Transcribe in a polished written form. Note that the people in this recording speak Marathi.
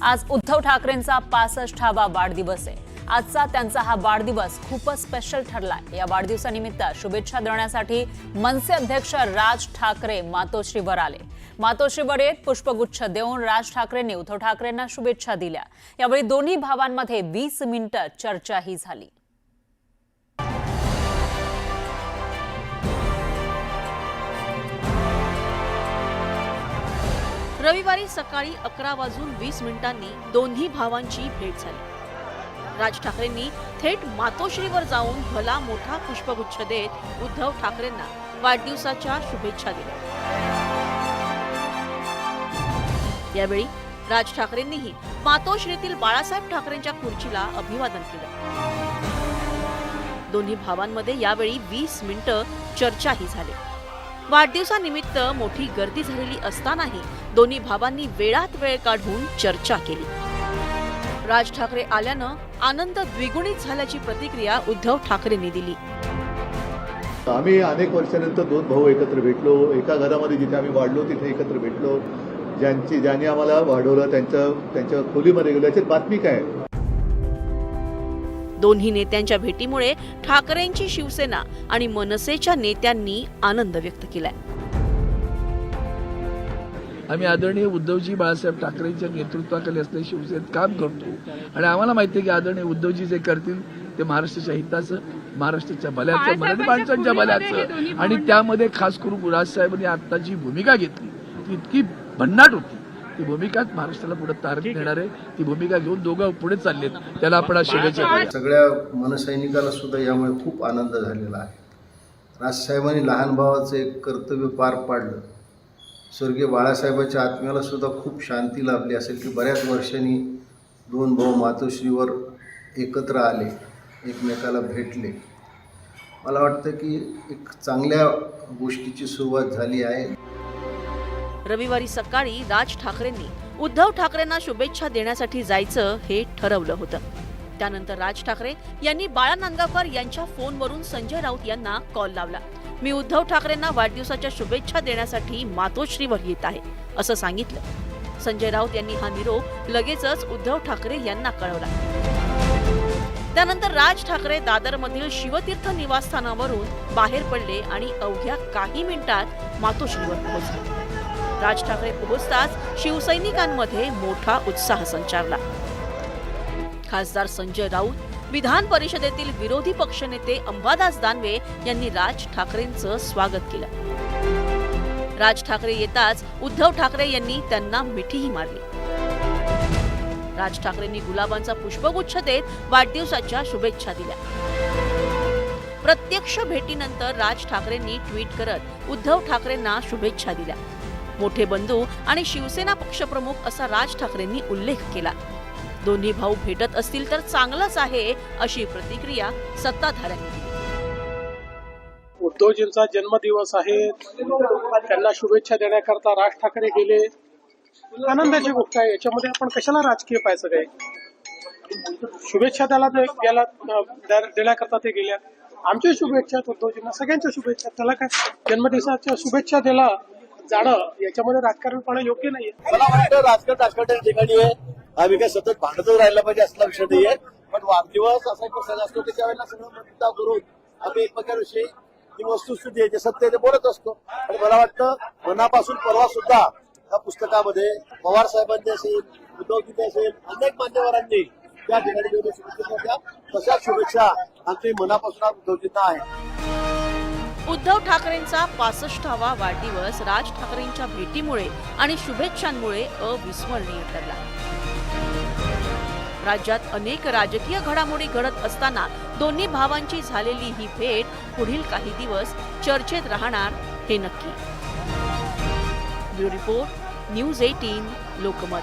आज उद्धव ठाकरेंचा 65वा वाढदिवस आहे। आजचा त्यांचा हा वाढदिवस खूपच स्पेशल ठरलाय। या वाढदिवसानिमित्त शुभेच्छा देण्यासाठी मनसे अध्यक्ष राज ठाकरे मातोश्रीवर आले। मातोश्रीवर येत पुष्पगुच्छ देऊन राज ठाकरेंनी उद्धव ठाकरेंना शुभेच्छा दिल्या। यावेळी दोन्ही भावांमध्ये 20 मिनिटं चर्चाही झाली। रविवारी सकाळी 11:20 दोन्ही भावांची भेट झाली। राज ठाकरेंनी थेट मातोश्रीवर जाऊन भला मोठा पुष्पगुच्छ देत उद्धव ठाकरेंना वाढदिवसाच्या शुभेच्छा दिल्या। यावेळी राज ठाकरेंनीही मातोश्रीतील बाळासाहेब ठाकरेंच्या खुर्चीला अभिवादन केलं। दोन्ही भावांमध्ये यावेळी 20 मिनिटं चर्चाही झाली। वाढदिवसानिमित्त मोठी गर्दी झालेली असतानाही दोन्ही भावांनी वेळात वेळ काढून चर्चा केली। राज ठाकरे आल्यानं आनंद द्विगुणित झाल्याची प्रतिक्रिया उद्धव ठाकरेंनी दिली। आम्ही अनेक वर्षानंतर दोन भाऊ एकत्र भेटलो। एका घरामध्ये जिथे आम्ही वाढलो तिथे एकत्र भेटलो। ज्यांनी आम्हाला वाढवलं त्यांच्या खोलीमध्ये गेलो। याची बातमी काय? दोन्ही नेत्यांच्या भेटीमुळे ठाकरेंची शिवसेना आणि मनसेच्या नेत्यांनी आनंद व्यक्त केलाय। आम्ही आदरणीय उद्धवजी बाळासाहेब ठाकरेंच्या नेतृत्वाखाली असलेल्या शिवसेनेत काम करतो आणि आम्हाला माहिती आहे की आदरणीय उद्धवजी जे करतील ते महाराष्ट्राच्या हिताचं, महाराष्ट्राच्या भल्याचं, मराठी माणसांच्या भल्याचं आणि त्यामध्ये खास करून राजसाहेबांनी आता जी भूमिका घेतली ती इतकी भन्नाट होती। ती भूमिकाच महाराष्ट्राला पुढे तारत नेणार आहे। ती भूमिका घेऊन दोघं पुढे चाललेत, त्याला आपण शुभेच्छा। सगळ्या मनसैनिकाला सुद्धा यामुळे खूप आनंद झालेला आहे। राजसाहेबांनी लहान भावाचं एक कर्तव्य पार पाडलं। स्वर्गीय बाळासाहेबांच्या आत्म्याला सुद्धा खूप शांती लाभली असेल की बऱ्याच वर्षांनी दोन भाऊ मातोश्रीवर एकत्र आले, एकमेकाला भेटले। मला वाटतं की एक चांगल्या गोष्टीची सुरुवात झाली आहे। रविवारी सकाळी राज ठाकरेंनी उद्धव ठाकरेंना शुभेच्छा देण्यासाठी जायचं हे ठरवलं होतं। त्यानंतर राज ठाकरे यांनी बाळा नांदगावकर यांच्या फोनवरून संजय राऊत यांना कॉल लावला। मी उद्धव ठाकरेंना वाढदिवसाच्या शुभेच्छा देण्यासाठी मातोश्रीवर येत आहे असं सांगितलं। संजय राऊत यांनी हा निरोप लगेचच उद्धव ठाकरे यांना कळवला। त्यानंतर राज ठाकरे दादरमधील शिवतीर्थ निवासस्थानावरून बाहेर पडले आणि अवघ्या काही मिनिटात मातोश्रीवर पोहोचले। राज ठाकरे पोहोचताच शिवसैनिकांमध्ये मोठा उत्साह संचारला। खासदार संजय राऊत, विधान परिषदेतील विरोधी पक्षनेते अंबादास दानवे यांनी राज ठाकरेंचं स्वागत केलं। राज ठाकरे येताच उद्धव ठाकरे यांनी त्यांना मिठीही मारली। राज ठाकरेंनी गुलाबांचा पुष्पगुच्छ देत वाढदिवसाच्या शुभेच्छा दिल्या। प्रत्यक्ष भेटीनंतर राज ठाकरेंनी ट्विट करत उद्धव ठाकरेंना शुभेच्छा दिल्या। मोठे बंधू आणि शिवसेना पक्षप्रमुख असा राज ठाकरेंनी उल्लेख केला। दोन्ही भाऊ भेटत असतील तर चांगलंच आहे अशी प्रतिक्रिया सत्ताधाऱ्यांनी दिली। उद्धवजींचा जन्मदिवस आहे, त्यांना शुभेच्छा देण्याकरता राज ठाकरे गेले, आनंदाची गोष्ट आहे। याच्यामध्ये आपण कशाला राजकीय पाहायचं काय? शुभेच्छा देण्याकरता ते गेल्या। आमच्या शुभेच्छा उद्धवजींना, सगळ्यांच्या शुभेच्छा। त्याला काय जन्मदिवसाच्या शुभेच्छा द्यायला जाणं याच्यामध्ये राजकारण पाहणं योग्य नाहीये। मला वाटतं राजकारण ठिकाणी आहे। आम्ही काय सतत भांडतच राहिला पाहिजे असला विषय नाहीये, पण वाढदिवस असा एक प्रसंग असतो की त्यावेळेला सगळं मुद्दा करून आम्ही एकमेकांविषयी जी वस्तुस्थिती आहे, जे सत्य आहे ते बोलत असतो। आणि मला वाटतं मनापासून परवा सुद्धा या पुस्तकामध्ये पवार साहेबांनी असेल, उद्धवजी असेल, अनेक मान्यवरांनी त्या ठिकाणी घेऊन शुभेच्छा द्या। तशाच शुभेच्छा आमची मनापासून उद्धवजींना आहे। उद्धव ठाकरेंचा 65वा वाढदिवस राज ठाकरेंच्या भेटीमुळे आणि शुभेच्छांमुळे अविस्मरणीय ठरला। राज्यात अनेक राजकीय घडामोडी घडत असताना दोन्ही भावांची झालेली ही भेट पुढील काही दिवस चर्चेत राहणार हे नक्की। Bureau report, news 18 Lokmat.